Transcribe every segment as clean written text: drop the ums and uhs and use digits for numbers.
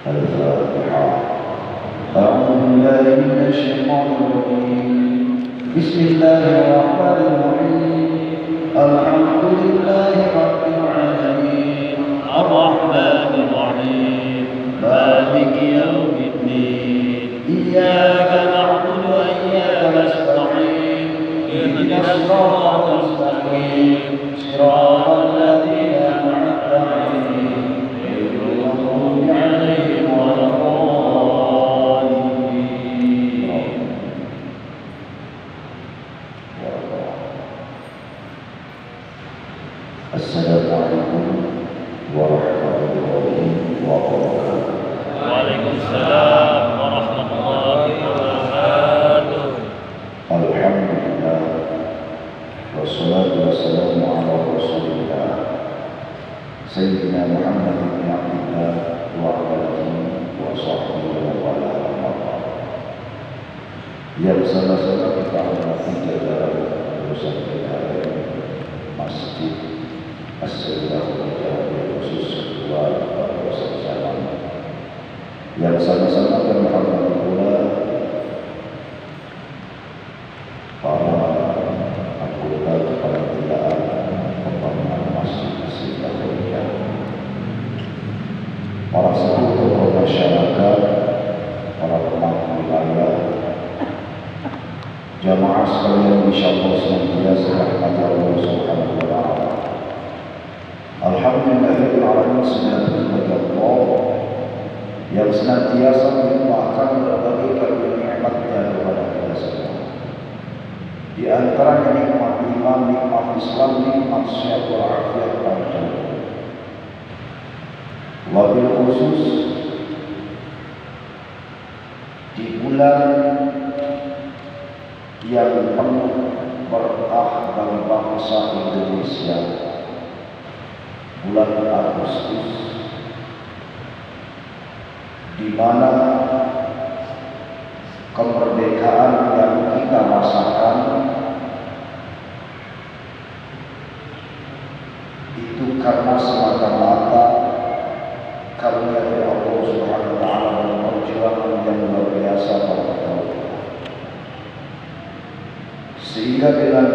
الفاتحة. أعوذ بالله من الشيطان الرجيم. بسم الله الرحمن الرحيم. الحمد لله رب العالمين الرحمن الرحيم مالك يوم الدين إياك نعبد وإياك نستعين اهدنا الصراط المستقيم صراط الذين أنعمت عليهم غير المغضوب عليهم ولا الضالين. السلام عليكم ورحمة الله وبركاته. وعليكم السلام ورحمة الله وبركاته. الحمد لله والصلاة والسلام على رسول الله سيدنا محمد بن عبد الله وعلى آله وصحبه ومن والاه. Yang sama-sama kita hormati jajaran urusan negara Masjid As-Sirahul Jahil khusus Ketua Bapak Salam. Yang sama-sama kami hormati pula para anggota kepanitiaan pembangunan Masjid As-Sirahul Jahil, para sepuh tokoh masyarakat, para pemangku wilayah, jamaah sekalian, insyaallah senantiasa rahmat Allah Subhanahu wa taala. Alhamdulillahirabbil alamin, segala puji Allah yang senantiasa melimpahkan berbagai karunia nikmat-Nya kepada kita semua. Di antaranya nikmat iman, nikmat Islam, nikmat sehat walafiat pada wabil khusus di bulan yang penuh berkah bagi bangsa Indonesia, bulan Agustus, di mana kemerdekaan yang kita rasakan itu karena semata-mata karunia dari Allah Subhanahu wa taala dan perjuangan yang luar biasa pada kita. Sehingga dengan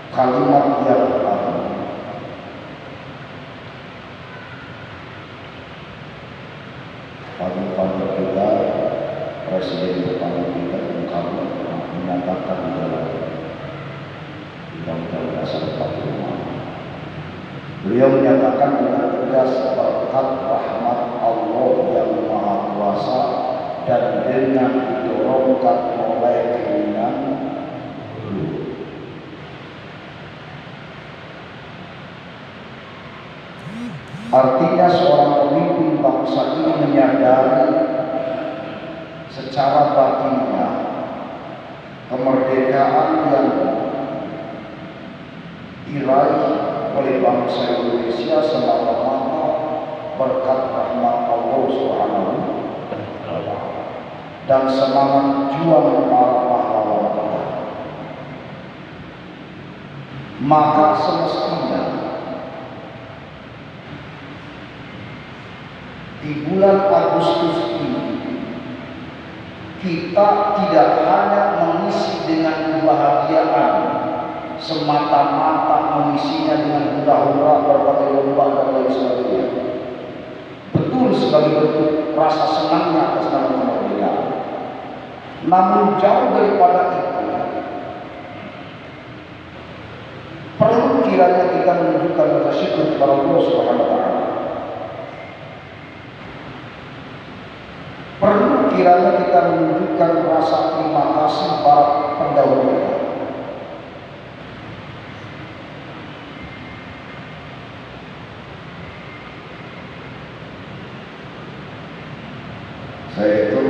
kalimat yang pertama, pada kita, Presiden pertama kita Bung Karno menyatakan di dalam Undang-Undang Dasar 45, beliau menyatakan dengan tegas, berkat rahmat Allah yang Maha Kuasa dan dengan didorongkan oleh keinginan artinya seorang pemimpin bangsa ini menyadari secara batinnya kemerdekaan yang diraih oleh bangsa Indonesia semata-mata berkat rahmat Allah Subhanahu wa taala dan semangat juang para pahlawan kita. Maka semestinya di bulan Agustus ini kita tidak hanya mengisi dengan kebahagiaan semata-mata, mengisinya dengan hura-hura, berbagai lomba dan lain sebagainya. Betul, sebagai bentuk rasa senangnya atas nama kemerdekaan. Namun jauh daripada itu, perlu kiranya kita menunjukkan rasa syukur kepada Allah Subhanahu wa taala. Perlu kiranya kita menunjukkan rasa terima kasih para pendahulu kita. Saya itu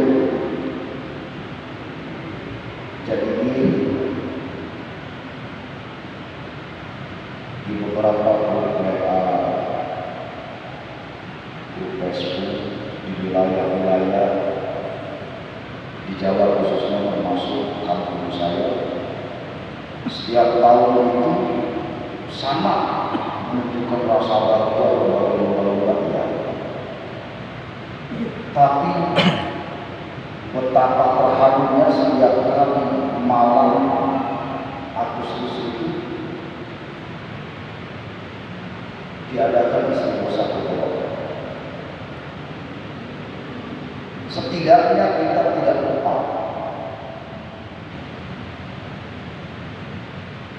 jadi di beberapa grup WA, grup Facebook di wilayah-wilayah di Jawa khususnya, termasuk kampung saya. Setiap tahun itu sama menunjukkan rasa bangga berbagai lomba-lomba. Tapi betapa terharunya setiap kali malam Agustus itu diadakan istimewa kedua. Setidaknya kita tidak lupa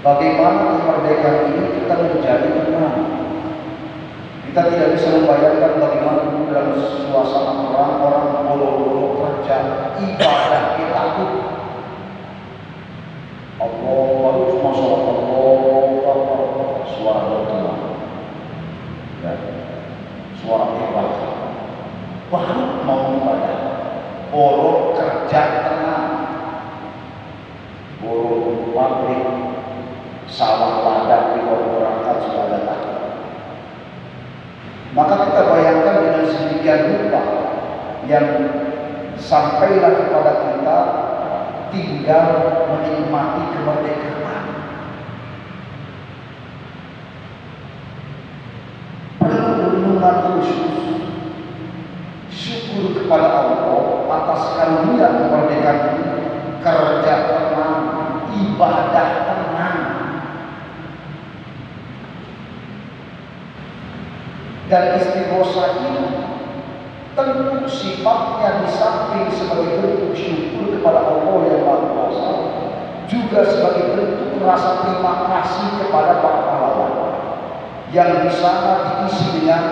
bagaimana kemerdekaan ini kita menjadi tenang. Kita tidak bisa membayangkan bagaimana dalam suasana perang orang boro-boro kerja ibadah kita takut. Allah baru cuma sholat Allah suara bertenang, ya, suara ibadah baru mau ibadah, boro kerja tenang, boro pabrik sawah ladang di berangkat sudah datang. Maka kita bayangkan dengan sedemikian rupa yang sampailah kepada kita tinggal menikmati kemerdekaan. Perlu renungan khusus, syukur kepada Allah atas karunia kemerdekaan ini, kerja tenang, ibadah tenang. Dan istighosa ini tentu sifatnya di samping sebagai bentuk syukur kepada Allah yang Maha Kuasa, juga sebagai bentuk rasa terima kasih kepada para pahlawan yang di sana diisi dengan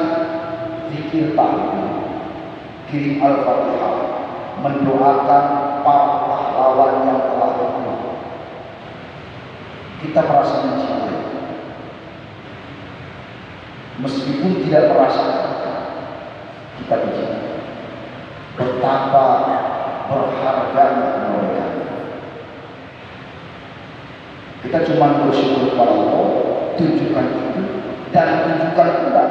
zikir tahmid, kirim al-fatihah, mendoakan para pahlawan yang telah bergugur. Kita merasa mencintai, meskipun tidak merasakan, kita bicara betapa berharganya kemerdekaan. Kita cuma bersyukur kepada Allah, tunjukkan itu, dan tunjukkan pula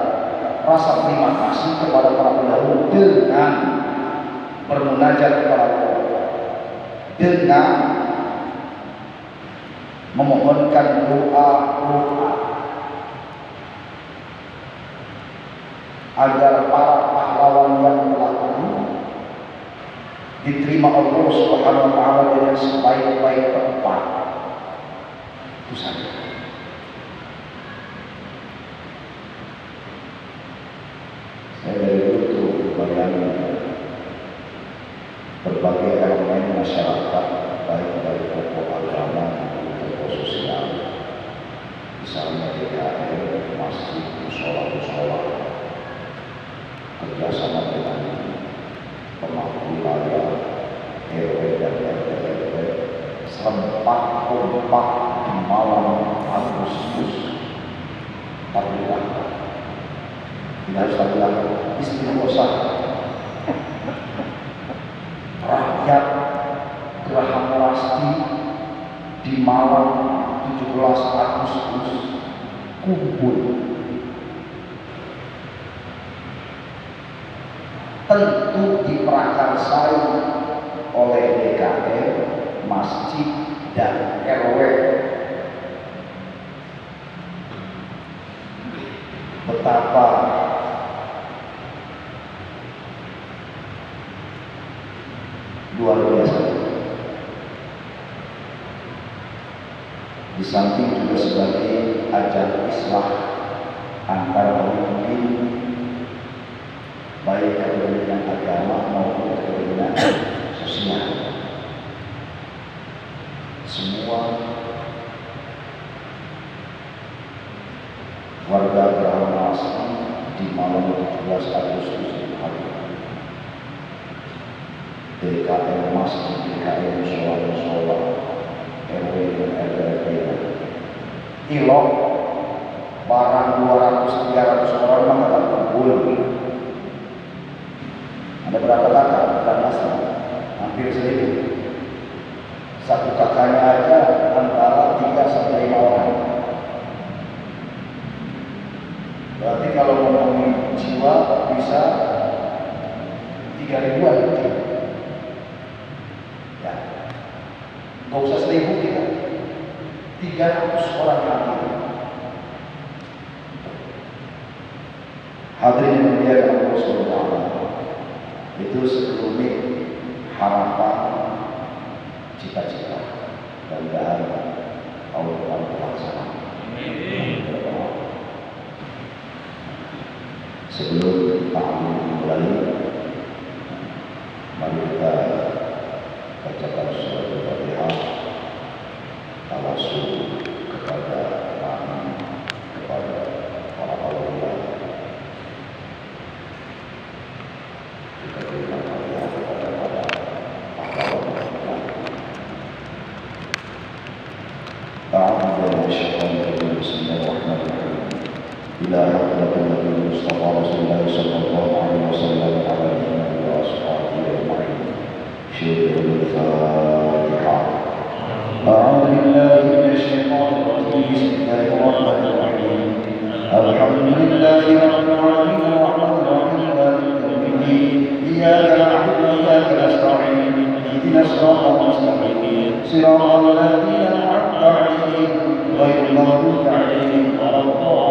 rasa terima kasih kepada para pendahulu dengan bermunajat kepada Allah, dengan memohonkan doa-doa agar para pahlawan yang telah gugur diterima Allah Subhanahu wa taala dengan sebaik-baik tempat. Itu saja. Saya dari dulu bayangkan berbagai elemen masyarakat, baik dari tokoh agama maupun tokoh sosial, misalnya DKM, masjid, musola, kerjasama dengan pemangku wilayah, RW dan RT serempak kompak di malam Agustus. Alhamdulillah, tidak harus lagi istimewa. Rakyat Geraha Melasti di malam 17 Agustus kumpul, tentu diprakarsai oleh DKM, masjid, dan RW. Betapa luar biasa. Di samping juga sebagai ajang islah antara pemimpin, baik kepentingan agama maupun kepentingan sosial. Semua warga Geraha Melasti di malam 17 Agustus hari DKM masjid, DKM musola, RW dan RT, ilok barang 200-300 orang maka kumpul. Ada berapa kakak dan masjid? Hampir 1000. Satu kakaknya aja antara 3-5 orang. Berarti kalau ngomongin jiwa bisa 3.000-an. Ya, nggak usah 1.000 kita, 300 orang hadir. Hadirin yang dimuliakan Allah Subhanahu wa taala. Itu sekelumit harapan, cita-cita, dan Allah terlaksana. Sebelum tahun dimulai, mari kita bacakan surat Al-Fatihah, tawasul kepada kami, kepada para awliya. Kita berikan Al-Fatihah kepada para pahlawan. A'udzu billahi minasyaitonir rajim. Bismillahirrahmanirrahim. Ila hadratin Nabi Mustafa Rasulullah sallallahu alaihi wasallam wa ala alihi wa ashabihi ajma'in. Syurul Fatihah. A'udzu billahi minasyaitonir rajim. Bismillahirrahmanirrahim. Alhamdulillahi rabbil alamin arrahmanir rahim maliki yaumiddin. Iyyaka na'budu wa iyyaka nasta'in. Ihdinas siratal mustaqim. Siratal ladzina an'amta 'alaihim ghairil maghdubi 'alaihim waladdallin.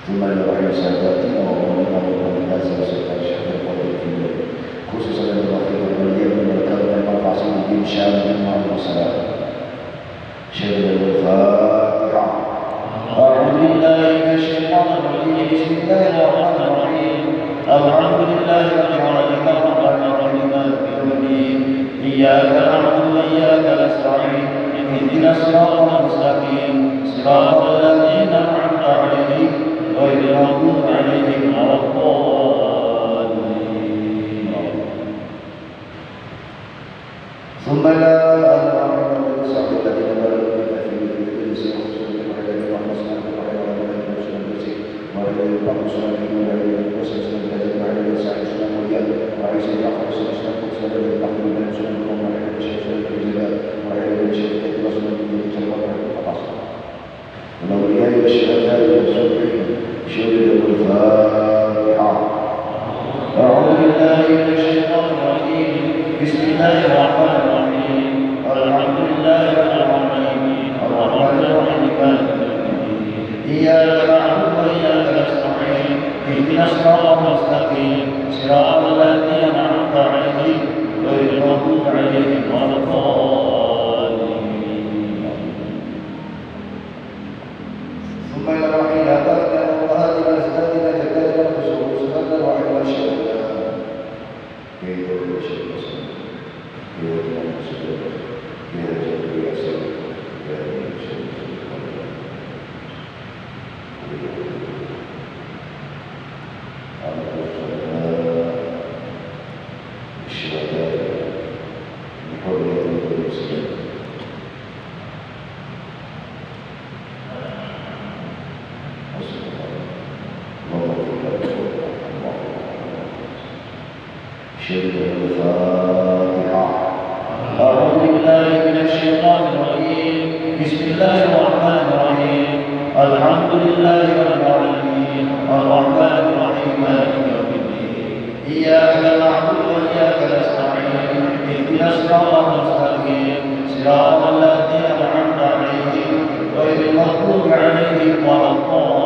ثم لرحم ساداتنا ومولانا ومولانا سيدنا الشيخ القدير خصوصا للرحيم الولي والكرم والمعصوم بن شام بن معاذ السلام شهد الفاتحه. أعوذ بالله من الشيطان الرجيم. بسم الله الرحمن الرحيم. الحمد لله رب العالمين الرحمن الرحيم مالك يوم الدين. إياك نعبد وإياك نستعين. اهدنا الصراط المستقيم صراط الذين أنعمت عليهم غير المغضوب عليهم ولا الضالين. ثم لا أدرك من الصحابة الذين بلغوا بالتكفير بالجنس وخصوصا بالعلم والمصنع والحيوان والمسلم بالسيف وعلم المسلم والعلم والسلسلة الذين وعلم السعي السلام واليد وعيسى الأخر السلسلة والسلام والبحر والمسلم وعلم الشيخ الجلال وعلم الشيخ الرسول الذي جلال الفقاصة والأولياء والشهداء والصالحين. شهد الفاتحة. أعوذ بالله من الشيطان الرجيم. بسم الله الرحمن الرحيم. الحمد لله رب العالمين الرحمن الرحيم مالك يوم الدين. إياك نعبد وإياك نستعين. اهدنا الصراط المستقيم صراط الذين أنعمت عليهم غير المغضوب عليهم ولا الضالين. ثم إلى الرحيل أتانا وهذه أزدادنا جدادنا فسوف سبنا وعلم الشهداء كيف يشهد الرسول كيف يشهد الرسول كيف يشهد الرسول كيف يشهد الشهداء بحرية المسلم. شهد الفاتحة. أعوذ بالله من الشيطان الرجيم. بسم الله الرحمن الرحيم. الحمد لله رب العالمين الرحمن الرحيم مالك يوم الدين. إياك نعبد وإياك نستعين. اهدنا الصراط المستقيم صراط الذين أنعمت عليهم غير المغضوب عليهم ولا الضالين.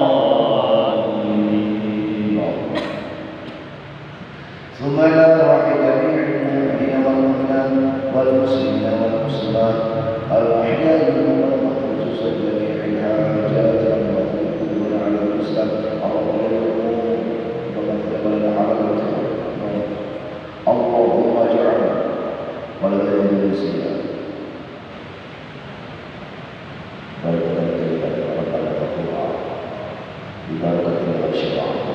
ثم لا رحم جميع المؤمنين والمؤمنات والمسلمين والمسلمات الأحياء منهم والأموات خصوصا جميع الحاجات والمطلوبون على الإسلام اللهم اجعلنا ولدنا الإسلام ولدنا الكلمة ربنا تقوى ببركة الشفاعة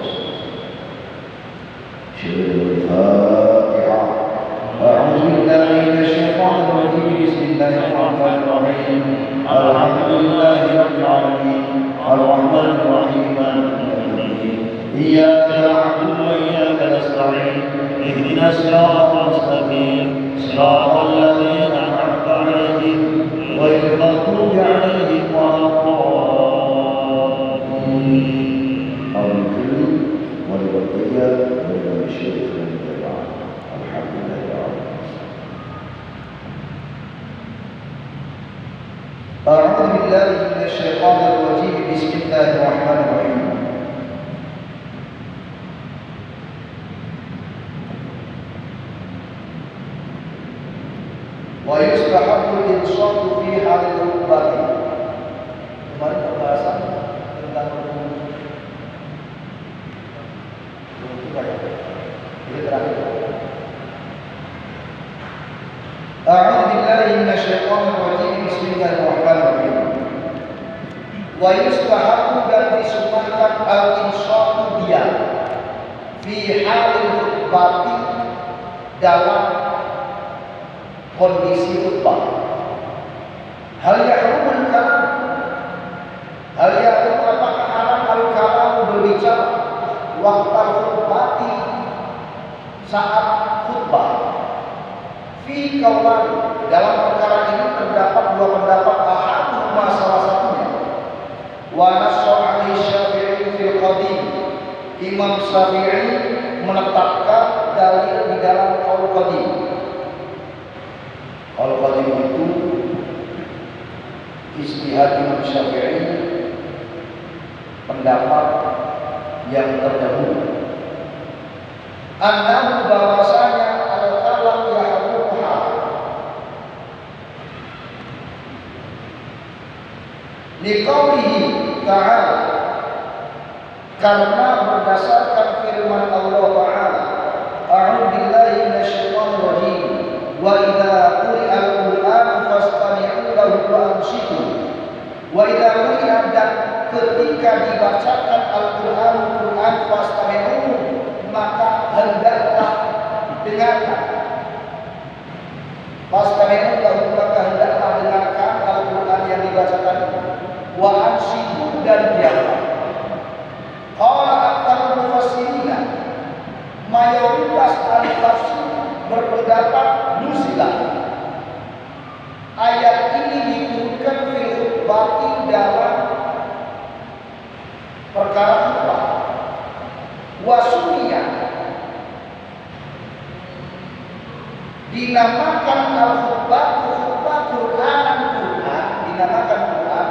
شهد الفاتحة. أعوذ بالله من الشيطان الرجيم. بسم الله الرحمن الرحيم. الحمد لله رب العالمين الرحمن الرحيم مالك يوم الدين. إياك نعبد وإياك نستعين. اهدنا الصراط المستقيم صراط الذين أنعمت عليهم غير المغضوب عليهم ولا الضالين. آمين. ولبقية وللشيخ الجماعة الحمد لله رب العالمين. أعوذ بالله من الشيطان الرجيم. بسم الله الرحمن الرحيم. Wa yustahabbu al-insatu fi halil khutbati. Kemarin pembahasan tentang rukun. Ini terakhir. A'udzu billahi minasyaitonir rajim. Bismillahirrahmanirrahim. Wa yustahabbu dan disunnahkan al-insatu dia fi halil khutbati dalam kondisi khutbah. Hal yahrumul kalam, hal yahrum apakah haram al-kalam berbicara waktu khutbati saat khutbah. Fi kaulan, dalam perkara ini terdapat dua pendapat, ahaduhuma salah satunya wa nassa alaihi Syafi'i fil qadim. Imam Syafi'i menetapkan dalil di dalam qaul qadim. Qaul qadim itu istihad Imam Syafi'i, pendapat yang terdahulu. Annahu bahwasanya al-kalam yahruha, liqaulihi ta'ala, karena berdasarkan firman Allah Ta'ala, a'udzu billahi minasyaitonir rajim, wa idza quri'al qur'an fastami'u lahu wa ansitu. Wa idza quri'a, dan ketika dibacakan Al-Qur'an fastami'u, maka hendaklah dengarkan. Fastami'u lahu, maka hendaklah dengarkan Al-Qur'an yang dibacakan. Wa ansitu, dan diamlah. Qala aktsarul mufassirin, mayoritas ahli tafsir berpendapat nuzilah, ayat ini diturunkan fil khutbati dalam perkara khutbah. Wa sunniyah, dinamakan al-khutbah Qur'anan, dinamakan Qur'an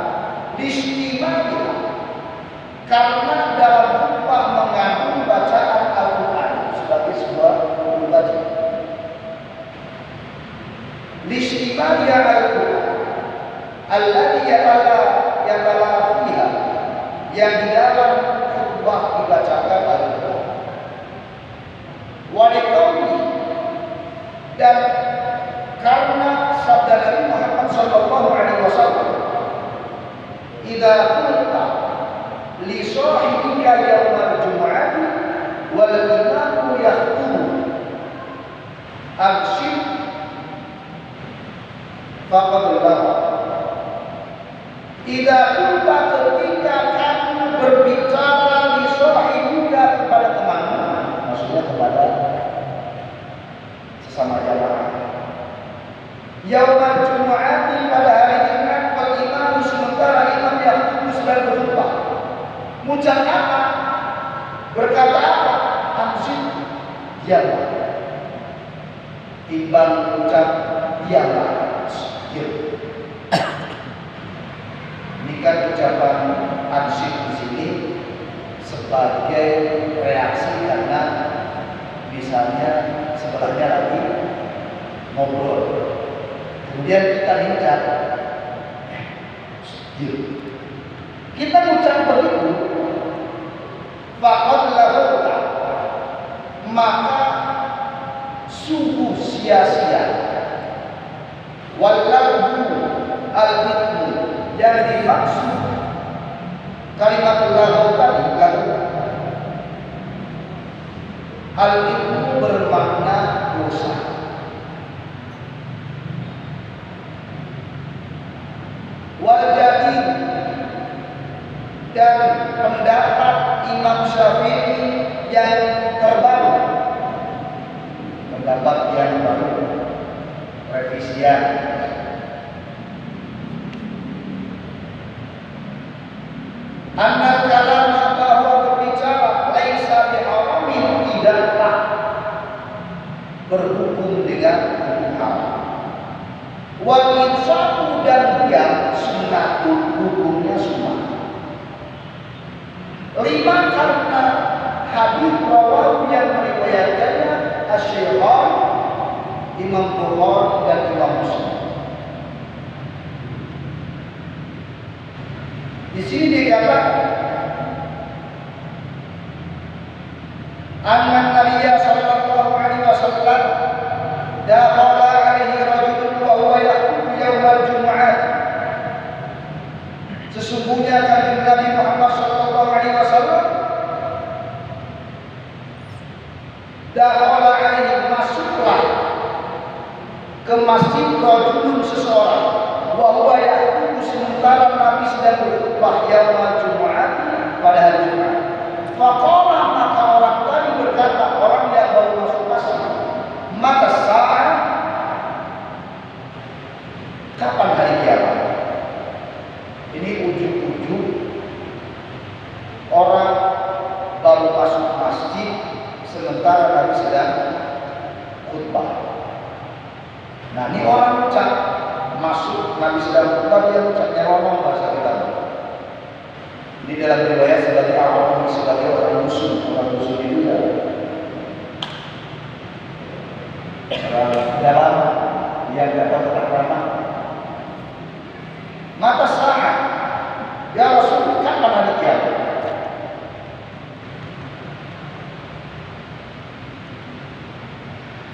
listimaliha, karena dalam khutbah mengandung bacaan Al-Quran sebagai sebuah bacaan. Listimaliha Al-Quran alladhi yatala fiha, yang di dalam khutbah dibacakan Al-Quran. Wa liqauli, dan karena sabda Nabi Muhammad sallallahu alaihi wasallam, idza qulta li sahibika yaumal jumu'ati wal imamu yahtubu anshid faqad baqa. Idza qulta, ketika kamu berbicara li sahibika, kepada temanmu, maksudnya kepada sesama jamaah, yaumal jumu'ati, pada hari Jumat, wal imamu, sementara imam yahtubu sedang berkhutbah. Mengucap apa? Berkata apa? Anshid, diamlah. Timbang mengucap diamlah. Ini kan ucapan anshid di sini sebagai reaksi karena misalnya sebelahnya lagi ngobrol, kemudian kita hincar, kita ucap begitu, faqad lahuta, maka sungguh sia-sia. Wallahu al-ithmu, yang dimaksud kalimat lahu tadi, al-ithmu bermakna dosa. Wal-jadid, dan pendapat Imam Syafi'i yang terbaru, pendapat yang baru, revisian. Anna kalama, bahwa berbicara, laisa biharamin, tidaklah berhukum dengan haram. Wal insatu, dan diam, sunnatun, hukumnya sunnah. Lima, karena hadis rawahu yang meriwayatkannya Asy-Syaikhan Imam Bukhari dan Imam Muslim. Di sini dikatakan anna Nabiyya sallallahu alaihi wasallam dakhala alaihi rajulun wa huwa yaqulu yaumal jumu'ah. Sesungguhnya kanjeng Nabi Muhammad sallallahu alaihi wasallam dakhala alaihi, masuklah ke masjid rajulun, seseorang, wa huwa yaqulu, sementara Nabi sedang berkhutbah yaumal jumu'ah, pada hari Jumat. Faqala, maka orang tadi berkata, orang yang baru masuk masjid, mata saat, kapan hari kiamat? Ini ujung-ujung orang baru masuk masjid sementara Nabi sedang khutbah. Nah, ini orang ucap masuk Nabi sedang khutbah, dia ucapnya ngomong bahasa kita. Ini dalam riwayat sebagai awam, sebagai orang musuh itu ya. Orang dalam yang dapat terkenal. Mata saat, ya Rasul, kapan hari kiamat?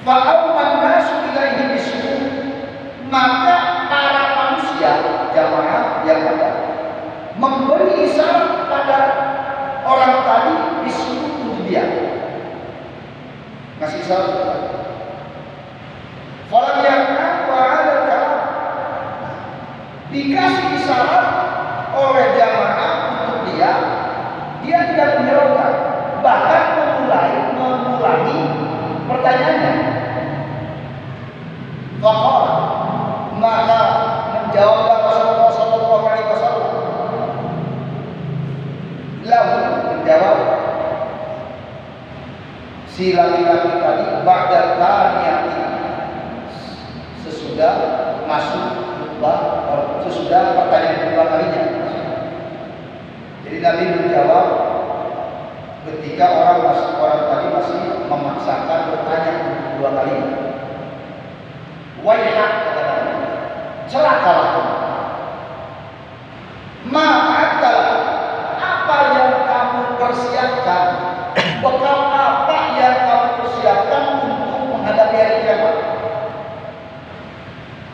Fa'awman nasu ilaihi bisuruh, maka para manusia jamaah yang ada memberi isyarat pada orang tadi disuruh untuk dia ngasih isyarat. Falam yakun wa 'ala kalam, dikasih isyarat oleh jamaah untuk dia tidak menyerukan, bahkan mengulangi pertanyaannya. Faqala, maka menjawablah Rasulullah sallallahu alaihi wasallam, lahu, menjawab si laki-laki tadi, ba'da thaniyati, sesudah masuk khutbah, sesudah pertanyaan kedua kalinya. Jadi Nabi menjawab ketika orang tadi masih memaksakan bertanya kedua kalinya. Waihat, kata Nabi, celakalah kamu. Ma'akal, apa yang kamu persiapkan, bekal apa yang kamu persiapkan untuk menghadapi hari kiamat?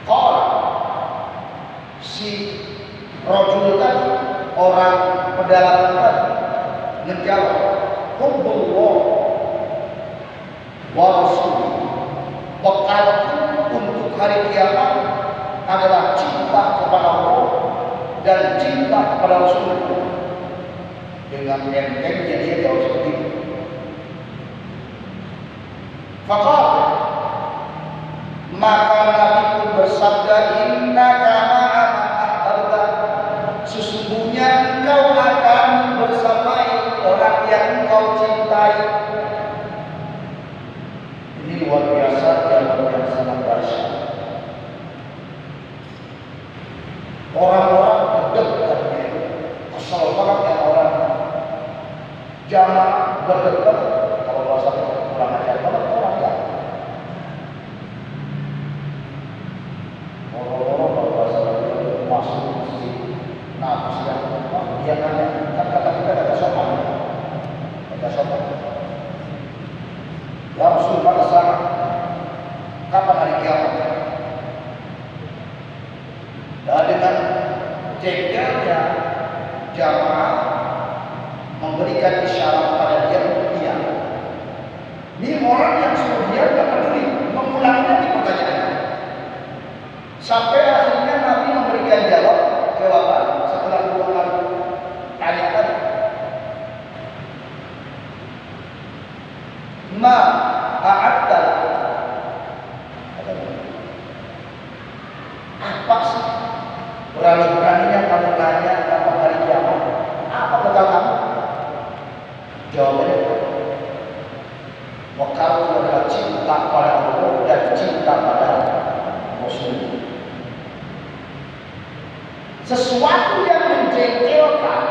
Qala, si rajul tadi, orang pedalaman tadi, menjawab, hubbullah wa rasul, bekalku untuk hari kiamat adalah cinta kepada Allah dan cinta kepada Rasulullah. Dengan entengnya dia jawab seperti itu. Faqala, maka Nabi pun bersabda, innaka ma'a man ahbabta, sesungguhnya engkau akan bersamai orang yang engkau cintai. Ini luar biasa, yang sangat dahsyat. Orang-orang berdebat, kesal banget yang orang jamaah berdebat. Kalau bahasa kurang ajar banget orang ya. Orang-orang bahasa masuk masjid, nafas yang dia nanya, kan kata kita ada sopan, ada sopan. Ya Rasul, pada saat kapan hari kiamat? Dan dengan jengkelnya jamaah memberikan isyarat pada dia untuk diam. Ini orang yang suruh dia tidak peduli, mengulangi lagi pertanyaannya. Sampai akhirnya Nabi memberikan jawaban setelah dua kali tanya tadi. Ma a'adda, apa sih berani-beraninya kamu tanya kapan hari kiamat? Apa bekal kamu? Jawabannya, bekalku adalah cinta pada Allah dan cinta pada Rasul. Sesuatu yang menjengkelkan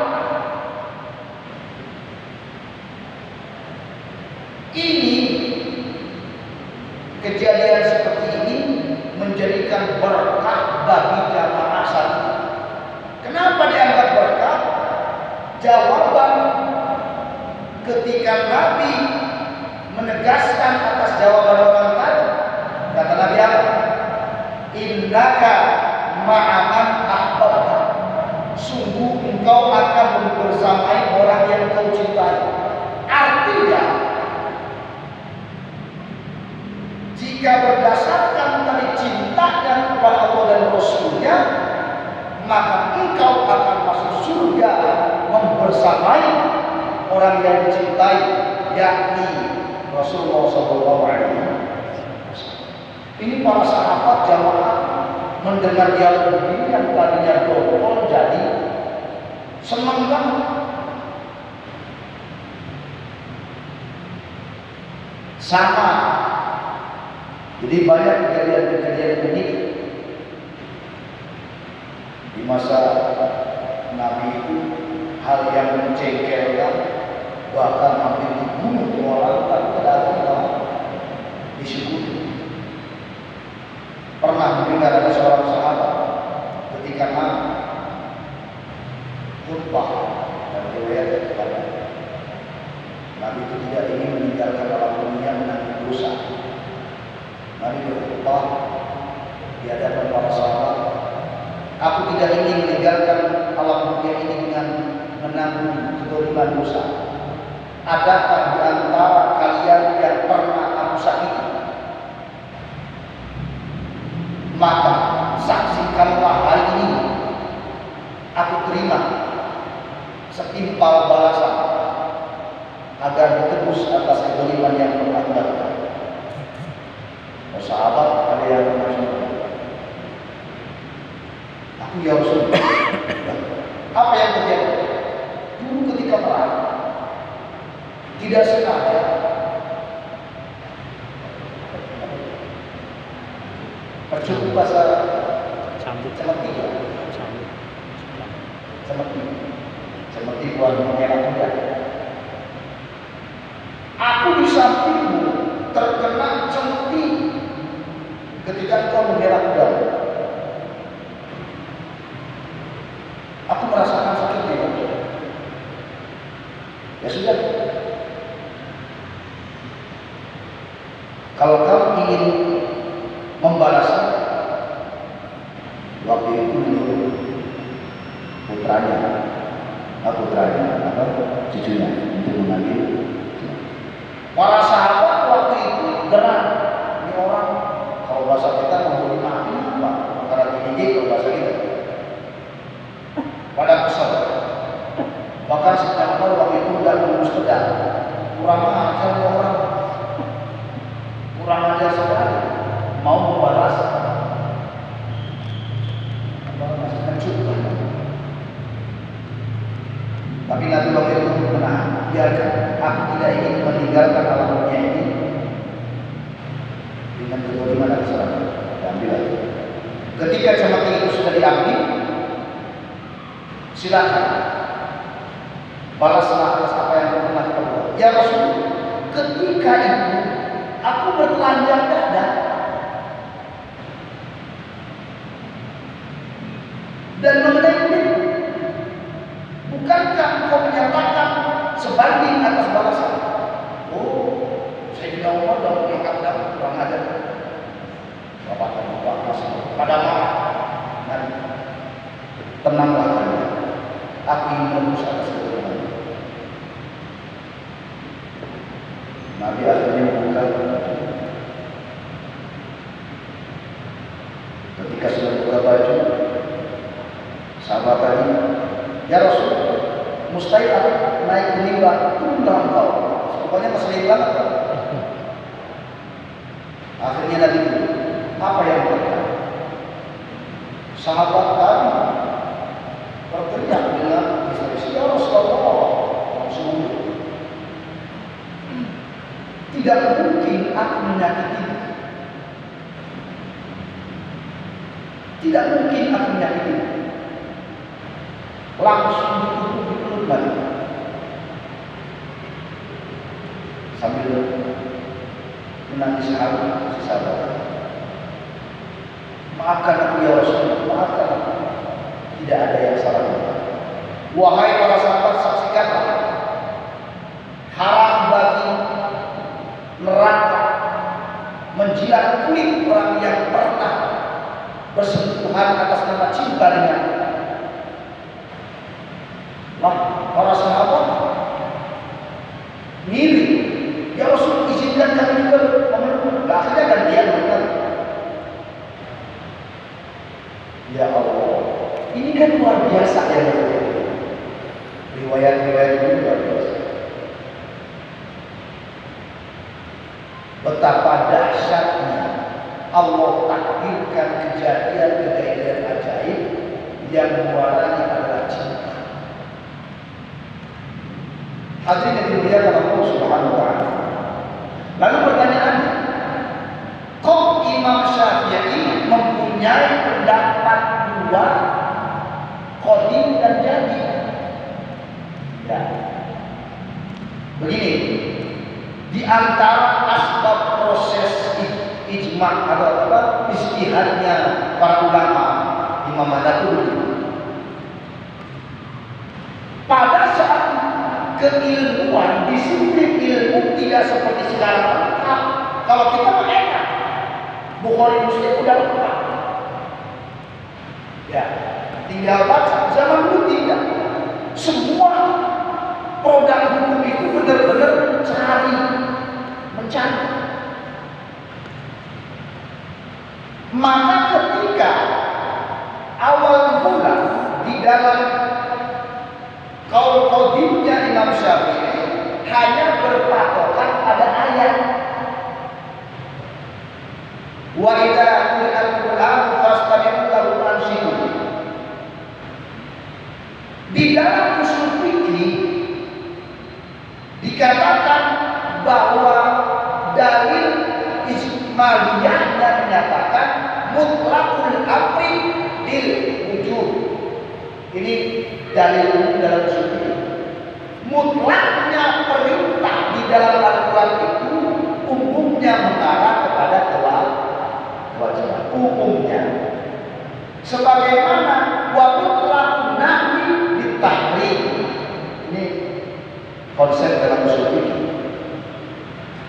ini, kejadian seperti menjadi berkah bagi jamaah saat itu. Kenapa dianggap berkah? Jawaban ketika Nabi menegaskan atas jawaban orang tadi, kata Nabi apa? Innaka ma'aman ahbabta. Sungguh engkau akan bersamai orang yang kau cintai. Artinya, jika berdasarkan tadi cintanya kepada Allah dan Rasulnya, maka engkau akan masuk surga membersamai orang yang dicintai, yakni Rasulullah SAW. Ini para sahabat jamaah mendengar dialog begini yang tadinya dongkol jadi senang banget. Sama. Jadi banyak kejadian-kejadian unik di masa Nabi itu, hal yang mencengkelkan, bahkan hampir dibunuh orang tak terdapat disyukuri. Pernah mendengar ada seorang sahabat ketika Nabi khutbah dan riwayat kepada Nabi itu tidak ingin meninggalkan alam dunia menanggung dosa. Nabi berkhutbah di hadapan para sahabat, aku tidak ingin meninggalkan alam dunia ini dengan menanggung kezaliman dosa. Adakah di antara kalian yang pernah aku sakiti? Maka saksikanlah hari ini aku terima setimpal balasan agar ditebus atas kezaliman yang pernah aku lakukan. Oh, sahabat ada yang mengajukan, aku ya Rasul. Apa yang terjadi? Dulu ketika perang, tidak sengaja percuma bahasa seperti buah merah muda. Aku di sampingmu terkena cemeti ketika kau mengelak kuda. Aku merasakan sakitnya. Ya sudah. Kalau kamu ingin membalasnya, waktu itu putranya atau cucunya untuk mengambil. Para sahabat waktu itu gerak, ini orang kalau bahasa kita mau dimaki apa? Karena tinggi kalau bahasa kita. Pada kesal. Bahkan sejak awal waktu itu udah lulus pedang, kurang ajar orang, kurang ajar sekali, mau membalas, hancur. Tapi Nabi waktu itu menahan, biarkan, aku tidak ingin meninggalkan alam dunia ini dengan kezaliman dan kesalahan. Ambil lagi. Ketika cemeti itu sudah diambil, silakan balaslah atas apa yang pernah diperbuat. Ya Rasul, ketika itu aku bertelanjang dada dan mengenai kulit. Bukankah engkau menyatakan sebanding atas balasan? Oh, Sayyidina Umar dan mengangkat dada kurang ajar. Bapak pada marah. Nabi, tenanglah kalian. Aku ingin menembus atas kebenaran. Nabi akhirnya membuka. Ketika sudah buka baju, sahabat tadi, ya Rasul, mustahil aku naik ke mimbar, turunlah engkau. Pokoknya keselin banget. Akhirnya Nabi, apa yang terjadi? Sahabat tadi berteriak dengan istri, ya Rasulullah, langsung tidak mungkin aku menyakiti. Tidak mungkin aku menyakiti. Langsung dipeluk Nabi sambil menangis haru si sahabat. Maafkan aku ya Rasulullah, maafkan aku. Tidak ada yang salah. Wahai para sahabat, saksikanlah, haram bagi neraka menjilat kulit orang yang pernah bersentuhan atas nama cinta dengan para sahabat. Mirip, ya Rasul, izinkan kami juga memeluk. Akhirnya gantian benar. Ya Allah, ini kan luar biasa ya. Riwayat-riwayat ini luar biasa. Betapa dahsyatnya Allah takdirkan kejadian-kejadian ajaib yang muaranya adalah cinta. Hadirin yang dimuliakan Allah Subhanahu wa taala. Lalu pertanyaannya, kok Imam Syafi'i mempunyai pendapat dua, qadim dan jadi? Ya. Begini, di antara asbab proses ijma' atau istihadnya para ulama Imam Madzhabi, pada saat keilmuan, disiplin ilmu tidak seperti sekarang lengkap. Kalau kita enak, Bukhari Muslim udah lengkap. Ya, tinggal baca. Zaman dulu tidak. Semua produk hukum itu benar-benar mencari. Maka ketika awal mula di dalam kaul qadimnya Imam Syafi'i hanya berpatokan pada ayat, wa idza quri'al Qur'an fastami'u lahu wa ansitu. Di dalam usul fikih dikatakan bahwa dalil ijmaliyahnya menyatakan mutlaqul amri lil wujub. Ini dalil umum dalam usul fikih. Mutlaknya perintah di dalam Al-Quran itu umumnya mengarah kepada kewajiban. Umumnya, sebagaimana wa mutlaqun nahyi ditahrim. Ini konsep dalam usul fikih.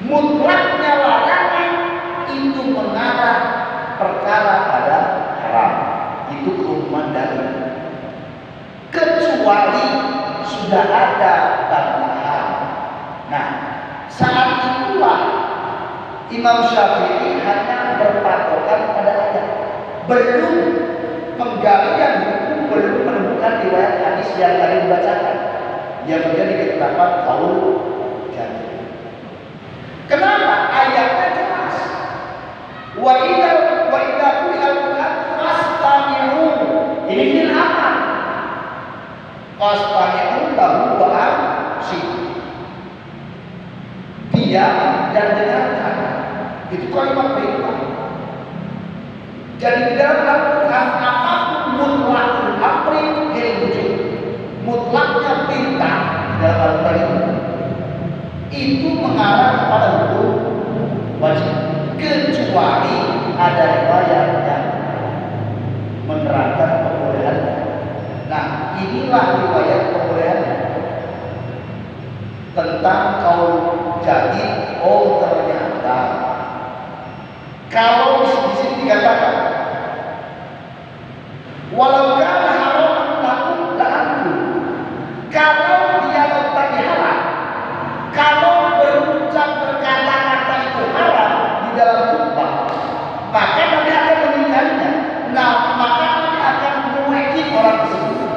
Mutlaknya larangan itu mengarah perkara pada haram. Itu keumuman dalil. Kecuali sudah ada tambahan. Nah, saat itulah Imam Syafi'i hanya berpatokan pada ayat. Belum penggalian hukum, belum menemukan riwayat hadis yang tadi dibacakan yang menjadi ketetapan kaul jadi. Kenapa? Ayatnya jelas. Wa idza quri'al Qur'an fastami'u. Ini fil amr. Fastami'u lahu wa ansitu. Diam dan dengarkan. Itu kalimat perintah. Jadi di dalam Al-Quran apapun mutlakul amri lil wujub. Mutlaknya perintah dalam Al-Quran itu mengarah kepada hukum wajib, kecuali ada riwayat yang menerangkan pembolehannya. Nah, inilah riwayat pembolehannya tentang kaul jadi. Oh, ternyata kalau di sini dikatakan walau kana haraman lakum la'antum, kalau dia letak di haram, kalau berucap berkata-kata itu haram di dalam khutbah, maka Nabi akan meninggalnya. Nah, maka Nabi akan mengueki orang tersebut.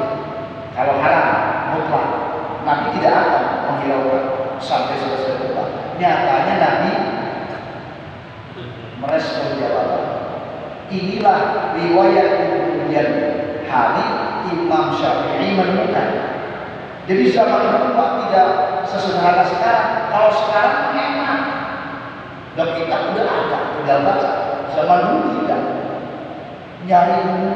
Kalau haram mutlak, Nabi tidak akan menghiraukan sampai selesai khutbah. Nyatanya Nabi merespon jawaban. Inilah riwayat kemudian hari Imam Syafi'i menemukan. Jadi zaman dulu tidak sesederhana sekarang. Kalau sekarang enak, dan kita udah ada, tinggal baca. Zaman dulu tidak. Nyari dulu.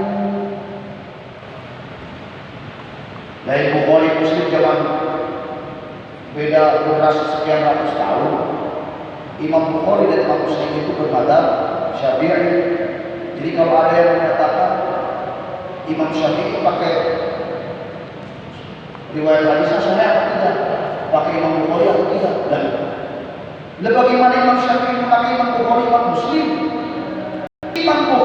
Lain Bukhari Muslim zaman beda durasi sekian ratus tahun. Imam Bukhari dan Imam Muslim itu berbeda Syafi'i. Jadi kalau ada yang menyatakan Imam Syafi'i pakai riwayat hadisnya sahih atau tidak, pakai Imam Bukhari atau tidak, dan bagaimana Imam Syafi'i memakai Imam Bukhari, Imam Muslim? Imam Bukhari